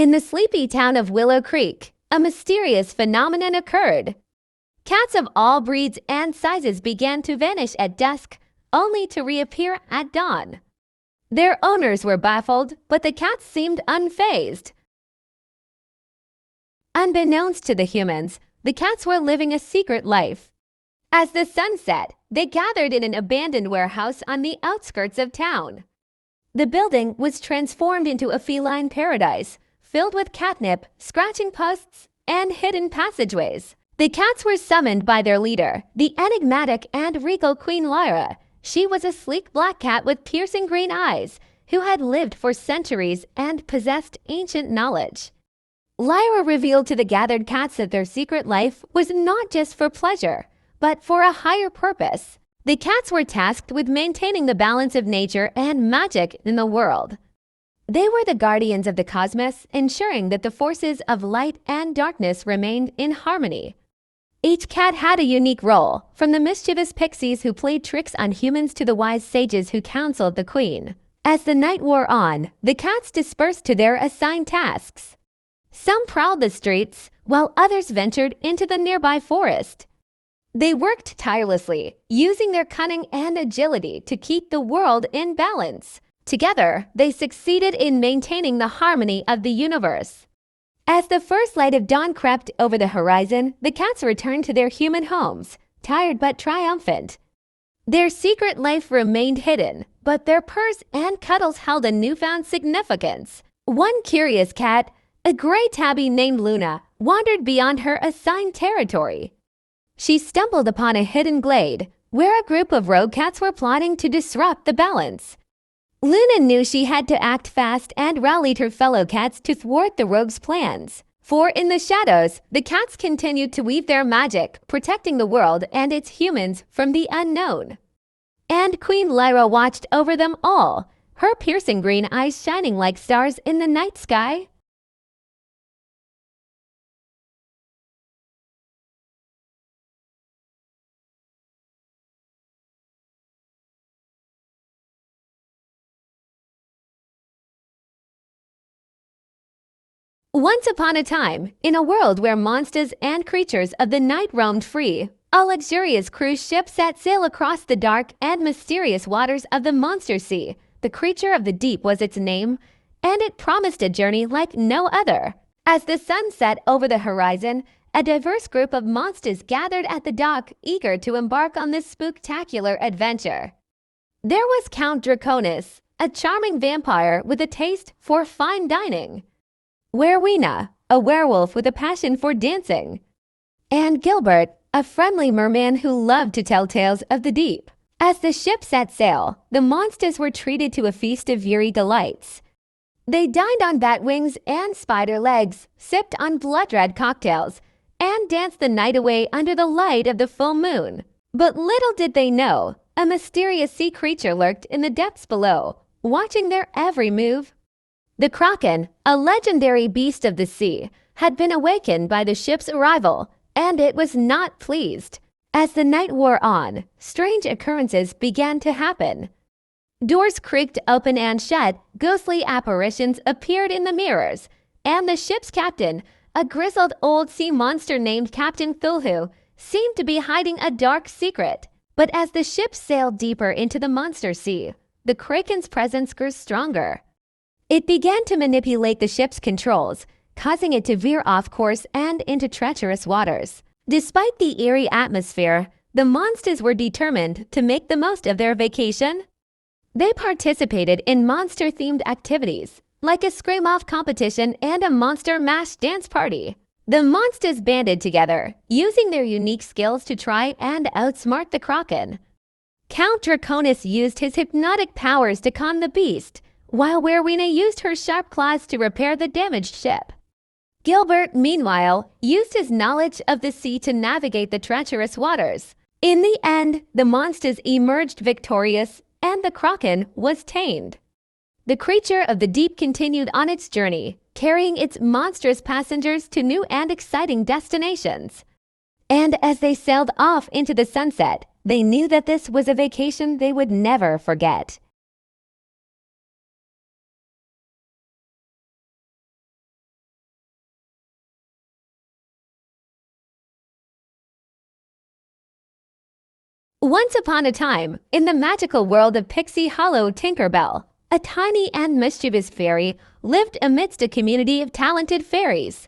In the sleepy town of Willow Creek, a mysterious phenomenon occurred. Cats of all breeds and sizes began to vanish at dusk, only to reappear at dawn. Their owners were baffled, but the cats seemed unfazed. Unbeknownst to the humans, the cats were living a secret life. As the sun set, they gathered in an abandoned warehouse on the outskirts of town. The building was transformed into a feline paradise, filled with catnip, scratching posts, and hidden passageways. The cats were summoned by their leader, the enigmatic and regal Queen Lyra. She was a sleek black cat with piercing green eyes, who had lived for centuries and possessed ancient knowledge. Lyra revealed to the gathered cats that their secret life was not just for pleasure, but for a higher purpose. The cats were tasked with maintaining the balance of nature and magic in the world. They were the guardians of the cosmos, ensuring that the forces of light and darkness remained in harmony. Each cat had a unique role, from the mischievous pixies who played tricks on humans to the wise sages who counseled the queen. As the night wore on, the cats dispersed to their assigned tasks. Some prowled the streets, while others ventured into the nearby forest. They worked tirelessly, using their cunning and agility to keep the world in balance. Together, they succeeded in maintaining the harmony of the universe. As the first light of dawn crept over the horizon, the cats returned to their human homes, tired but triumphant. Their secret life remained hidden, but their purrs and cuddles held a newfound significance. One curious cat, a gray tabby named Luna, wandered beyond her assigned territory. She stumbled upon a hidden glade, where a group of rogue cats were plotting to disrupt the balance. Luna knew she had to act fast and rallied her fellow cats to thwart the rogues' plans. For in the shadows, the cats continued to weave their magic, protecting the world and its humans from the unknown. And Queen Lyra watched over them all, her piercing green eyes shining like stars in the night sky. Once upon a time, in a world where monsters and creatures of the night roamed free, a luxurious cruise ship set sail across the dark and mysterious waters of the Monster Sea. The creature of the deep was its name, and it promised a journey like no other. As the sun set over the horizon, a diverse group of monsters gathered at the dock, eager to embark on this spooktacular adventure. There was Count Draconis, a charming vampire with a taste for fine dining. Werewena, a werewolf with a passion for dancing. And Gilbert, a friendly merman who loved to tell tales of the deep. As the ship set sail, the monsters were treated to a feast of eerie delights. They dined on bat wings and spider legs, sipped on blood-red cocktails, and danced the night away under the light of the full moon. But little did they know, a mysterious sea creature lurked in the depths below, watching their every move. The Kraken, a legendary beast of the sea, had been awakened by the ship's arrival, and it was not pleased. As the night wore on, strange occurrences began to happen. Doors creaked open and shut, ghostly apparitions appeared in the mirrors, and the ship's captain, a grizzled old sea monster named Captain Thulhu, seemed to be hiding a dark secret. But as the ship sailed deeper into the Monster Sea, the Kraken's presence grew stronger. It began to manipulate the ship's controls, causing it to veer off course and into treacherous waters. Despite the eerie atmosphere, the monsters were determined to make the most of their vacation. They participated in monster-themed activities, like a scream-off competition and a monster mash dance party. The monsters banded together, using their unique skills to try and outsmart the Kraken. Count Draconis used his hypnotic powers to calm the beast, while Werewena used her sharp claws to repair the damaged ship. Gilbert, meanwhile, used his knowledge of the sea to navigate the treacherous waters. In the end, the monsters emerged victorious, and the Kraken was tamed. The creature of the deep continued on its journey, carrying its monstrous passengers to new and exciting destinations. And as they sailed off into the sunset, they knew that this was a vacation they would never forget. Once upon a time, in the magical world of Pixie Hollow Tinkerbell, a tiny and mischievous fairy lived amidst a community of talented fairies.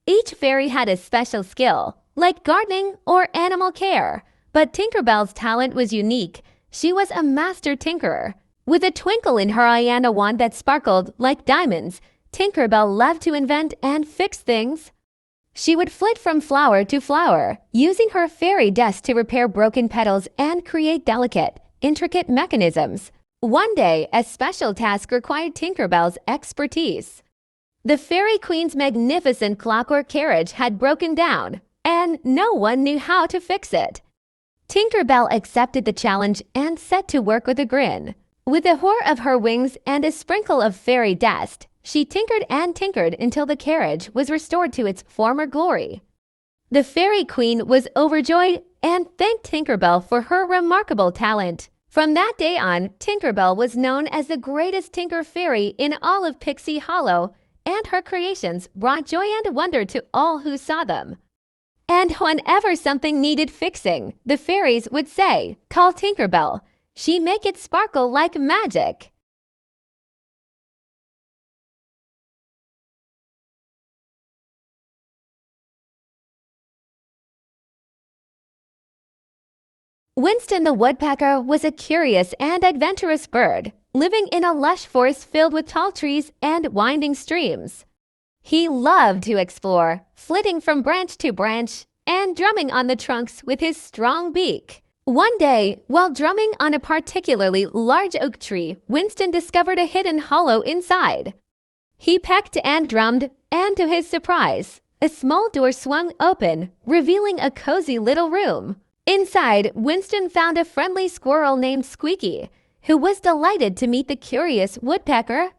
Each fairy had a special skill, like gardening or animal care, but Tinkerbell's talent was unique. She was a master tinkerer. With a twinkle in her Iana wand that sparkled like diamonds, Tinkerbell loved to invent and fix things. She would flit from flower to flower, using her fairy dust to repair broken petals and create delicate, intricate mechanisms. One day, a special task required Tinkerbell's expertise. The Fairy Queen's magnificent clockwork carriage had broken down, and no one knew how to fix it. Tinkerbell accepted the challenge and set to work with a grin. With a whir of her wings and a sprinkle of fairy dust, she tinkered and tinkered until the carriage was restored to its former glory. The Fairy Queen was overjoyed and thanked Tinkerbell for her remarkable talent. From that day on, Tinkerbell was known as the greatest tinker fairy in all of Pixie Hollow, and her creations brought joy and wonder to all who saw them. And whenever something needed fixing, the fairies would say, "Call Tinkerbell. She make it sparkle like magic." Winston the Woodpecker was a curious and adventurous bird, living in a lush forest filled with tall trees and winding streams. He loved to explore, flitting from branch to branch and drumming on the trunks with his strong beak. One day, while drumming on a particularly large oak tree, Winston discovered a hidden hollow inside. He pecked and drummed, and to his surprise, a small door swung open, revealing a cozy little room. Inside, Winston found a friendly squirrel named Squeaky, who was delighted to meet the curious woodpecker.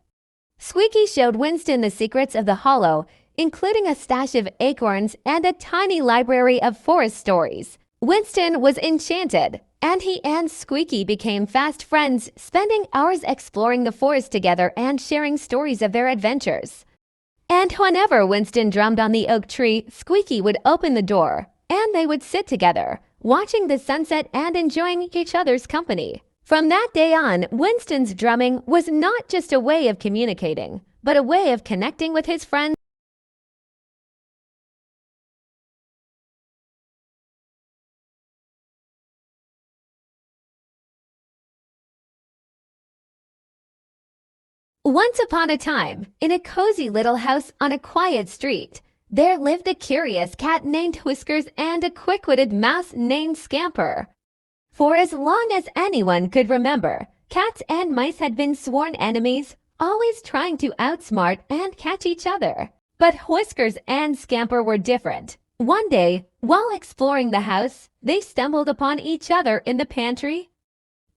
Squeaky showed Winston the secrets of the hollow, including a stash of acorns and a tiny library of forest stories. Winston was enchanted, and he and Squeaky became fast friends, spending hours exploring the forest together and sharing stories of their adventures. And whenever Winston drummed on the oak tree, Squeaky would open the door, and they would sit together, watching the sunset and enjoying each other's company. From that day on, Winston's drumming was not just a way of communicating, but a way of connecting with his friends. Once upon a time, in a cozy little house on a quiet street, there lived a curious cat named Whiskers and a quick-witted mouse named Scamper. For as long as anyone could remember, cats and mice had been sworn enemies, always trying to outsmart and catch each other. But Whiskers and Scamper were different. One day, while exploring the house, they stumbled upon each other in the pantry.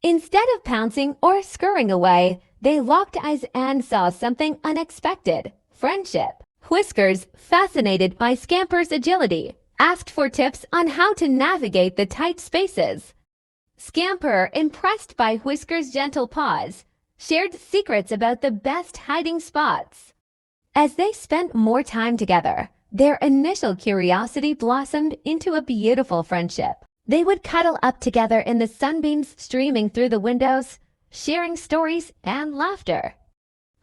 Instead of pouncing or scurrying away, they locked eyes and saw something unexpected: friendship. Whiskers, fascinated by Scamper's agility, asked for tips on how to navigate the tight spaces. Scamper, impressed by Whiskers' gentle paws, shared secrets about the best hiding spots. As they spent more time together, their initial curiosity blossomed into a beautiful friendship. They would cuddle up together in the sunbeams streaming through the windows, sharing stories and laughter.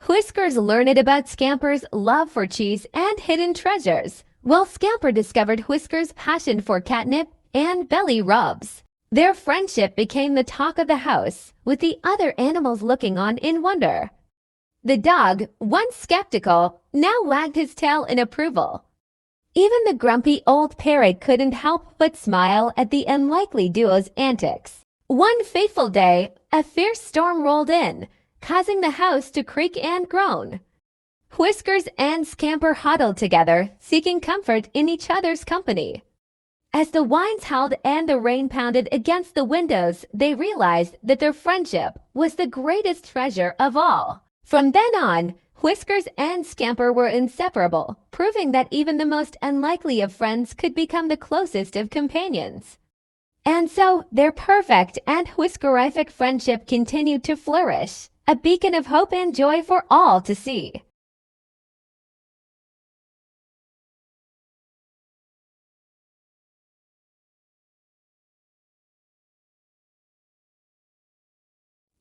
Whiskers learned about Scamper's love for cheese and hidden treasures, while Scamper discovered Whiskers' passion for catnip and belly rubs. Their friendship became the talk of the house, with the other animals looking on in wonder. The dog, once skeptical, now wagged his tail in approval. Even the grumpy old parrot couldn't help but smile at the unlikely duo's antics. One fateful day, a fierce storm rolled in, causing the house to creak and groan. Whiskers and Scamper huddled together, seeking comfort in each other's company. As the winds howled and the rain pounded against the windows, they realized that their friendship was the greatest treasure of all. From then on, Whiskers and Scamper were inseparable, proving that even the most unlikely of friends could become the closest of companions. And so, their perfect and whiskerific friendship continued to flourish, a beacon of hope and joy for all to see.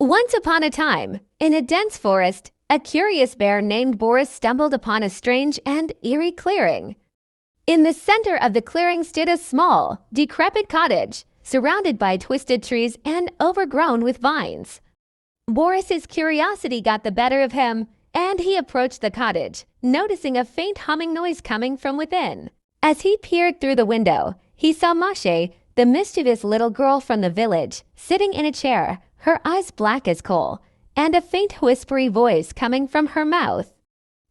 Once upon a time, in a dense forest, a curious bear named Boris stumbled upon a strange and eerie clearing. In the center of the clearing stood a small, decrepit cottage, surrounded by twisted trees and overgrown with vines. Boris's curiosity got the better of him, and he approached the cottage, noticing a faint humming noise coming from within. As he peered through the window, he saw Masha, the mischievous little girl from the village, sitting in a chair, her eyes black as coal, and a faint whispery voice coming from her mouth.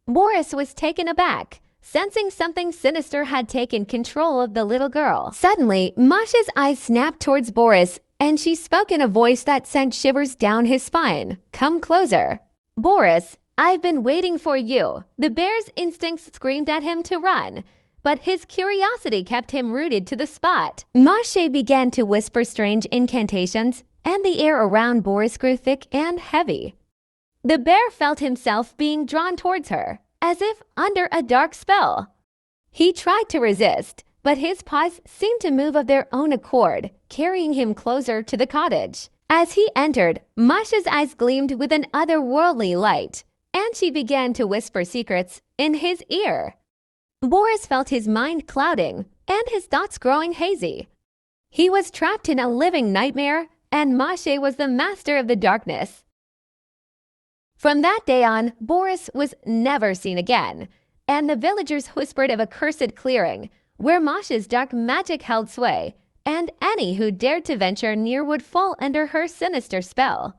Boris was taken aback, sensing something sinister had taken control of the little girl. Suddenly, Masha's eyes snapped towards Boris, and she spoke in a voice that sent shivers down his spine. "Come closer." "Boris, I've been waiting for you." The bear's instincts screamed at him to run, but his curiosity kept him rooted to the spot. Masha began to whisper strange incantations, and the air around Boris grew thick and heavy. The bear felt himself being drawn towards her, as if under a dark spell. He tried to resist, but his paws seemed to move of their own accord, carrying him closer to the cottage. As he entered, Masha's eyes gleamed with an otherworldly light, and she began to whisper secrets in his ear. Boris felt his mind clouding and his thoughts growing hazy. He was trapped in a living nightmare, and Masha was the master of the darkness. From that day on, Boris was never seen again, and the villagers whispered of a cursed clearing where Masha's dark magic held sway, and any who dared to venture near would fall under her sinister spell.